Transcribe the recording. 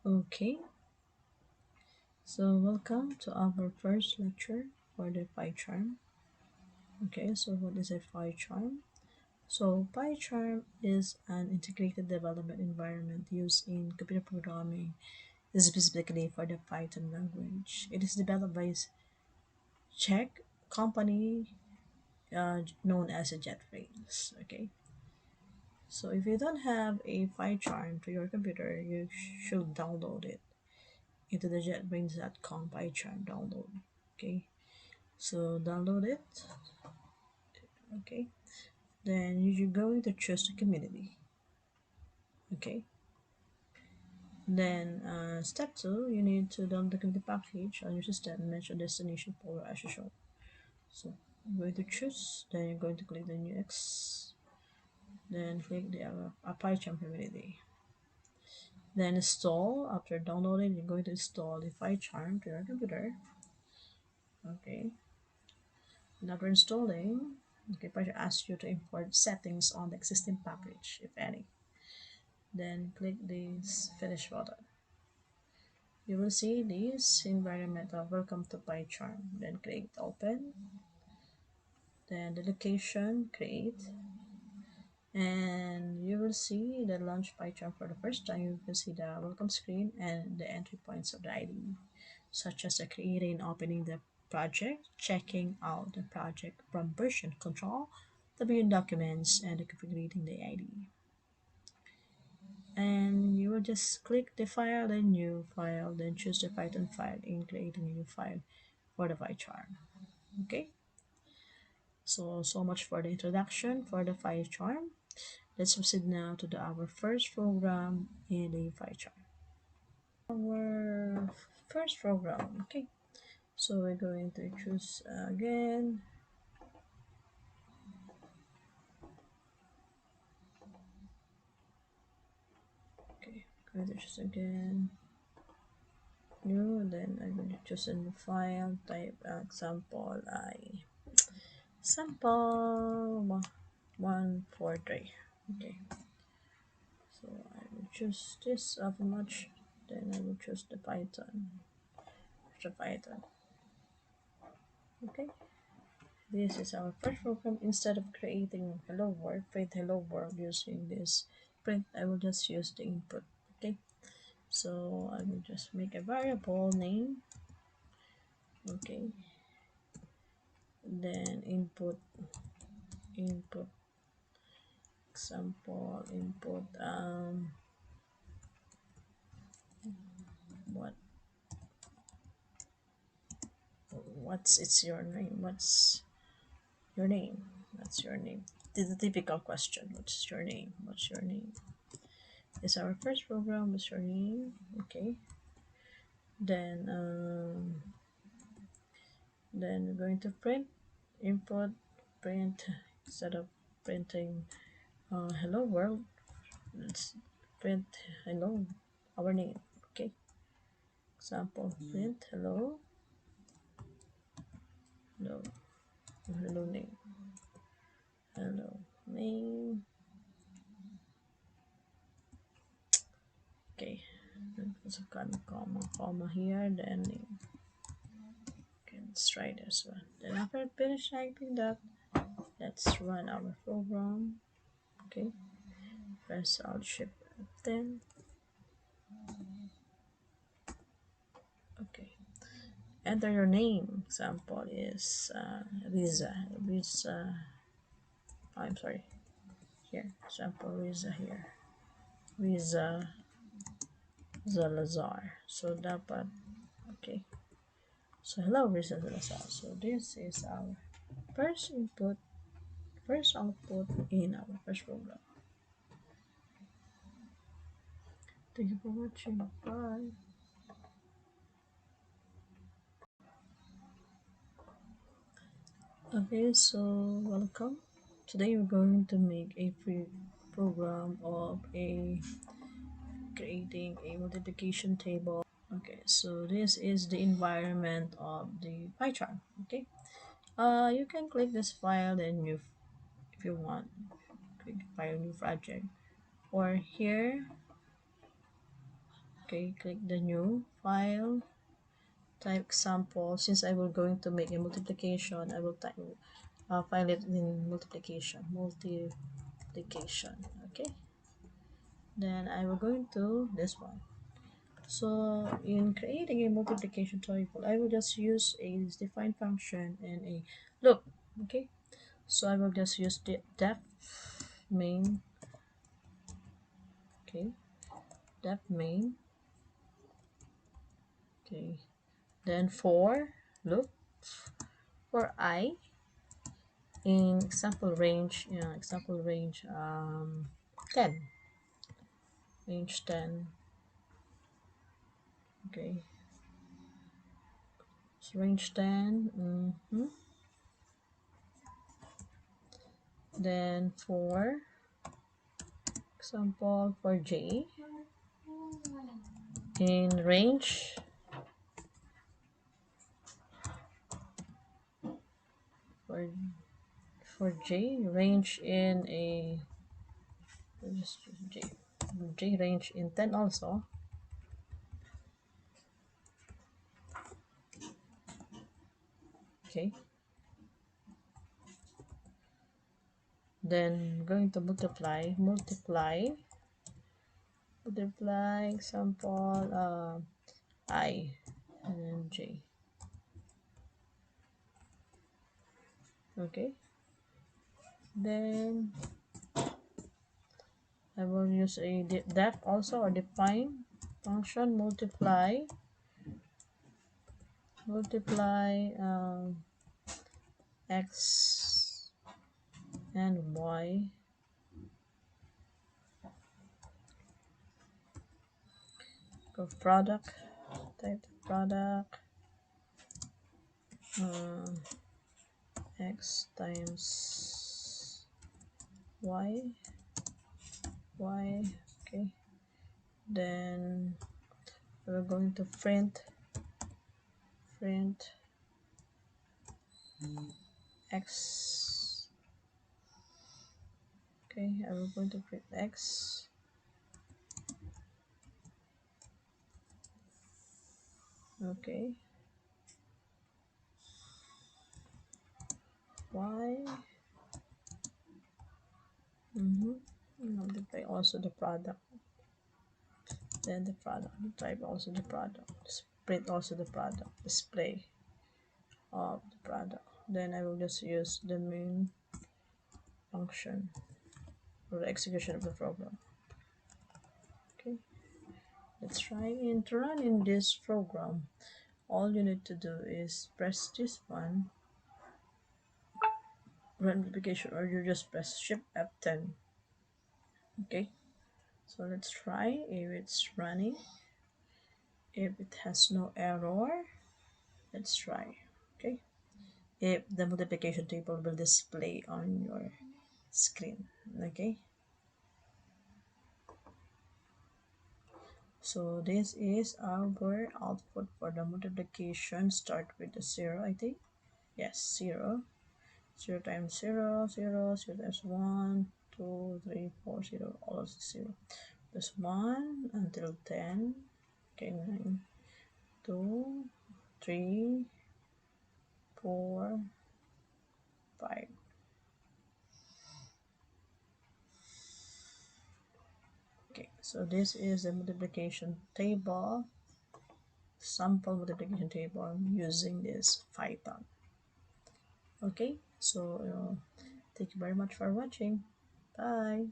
Okay, so welcome to our first lecture for the PyCharm. Okay, so what is a PyCharm? So PyCharm is an integrated development environment used in computer programming, specifically for the Python language. It is developed by Czech company known as a JetBrains. Okay, so if you don't have a PyCharm to your computer, you should download it into the JetBrains.com PyCharm download. Okay, so download it. Okay, then you're going to choose the community. Okay, then step 2, you need to download the community package on your system and match your destination folder as usual. So I'm going to choose, then you're going to click the new X, then click the PyCharm community, then install. After downloading, you're going to install the PyCharm to your computer. Okay, and after installing, okay, PyCharm asks you to import settings on the existing package, if any. Then click this finish button. You will see this environmental welcome to PyCharm. Then click open. Then the location, create. And you will see the launch PyCharm for the first time. You can see the welcome screen and the entry points of the IDE, such as the creating and opening the project, checking out the project from version control, the viewing documents, and the configuring the IDE. And you will just click the file, then new file, then choose the Python file and create a new file for the PyCharm. Okay, so much for the introduction for the PyCharm. Let's proceed now to our first program in the PyCharm. Our first program. Okay, so we're going to choose again. Okay, going to choose again. New, then I'm going to choose a new file type example sample 143. Okay, so I will choose this of much, then I will choose the Python. Okay, this is our first program. Instead of creating hello world, print hello world using this print, I will just use the input. Okay, so I will just make a variable name. Okay, then input example input what what's it's your name your name what's your name, the typical question, what's your name, what's your name is our first program. What's your name? Okay, then then we're going to print input print. Instead of printing hello world, let's print hello our name. Okay, example print hello hello name, hello name. Okay, there's a comma here, then name. Okay, let's try this one. Then after finish typing that, let's run our program. Okay, press Alt Shift F10. Okay, enter your name. Example is Riza. I'm sorry. Here, example Riza here. Riza Zalazar. So dapat okay. So hello Riza Zalazar. So this is our first input, first output in our first program. Thank you for watching. Bye. Okay, so welcome. Today we're going to make a free program of a creating a multiplication table. Okay, so this is the environment of the PyCharm. Okay, you can click this file and new if you want. Click file new project, or here Okay, click the new file, type example. Since I will going to make a multiplication, I will type file it in multiplication. Okay, then I will go into this one. So in creating a multiplication table, I will just use a define function and a look. Okay, so I will just use the def main. Okay, def main. Okay, then for look for I in example range 10, range 10. Okay, so range 10. Then for example for J in range for J range in a just J range in 10 also. Okay, then going to multiply example I and then J. Okay, then I will use a def also, or define function multiply x and y. Go product, type the product x times y. Okay, then we're going to print x. Okay, I will going to print x. Okay, y. Multiply also the product, then the product, type also the product, print also the product, display of the product. Then I will just use the main function for the execution of the program. Okay, let's try and to run in this program. All you need to do is press this one, run application, or you just press shift F10. Okay, so let's try if it's running. If it has no error, let's try. Okay, if the multiplication table will display on your screen. Okay, so this is our output for the multiplication. Start with the 0, I think. Yes, 0. 0 times 0, 0, 0 times 1, 2, 3, 4, 0, all is 0. Plus 1 until 10. Okay, 9, 2, 3, 4, 5. Okay, so this is the multiplication table, sample multiplication table using this Python. Okay, so thank you very much for watching. Bye.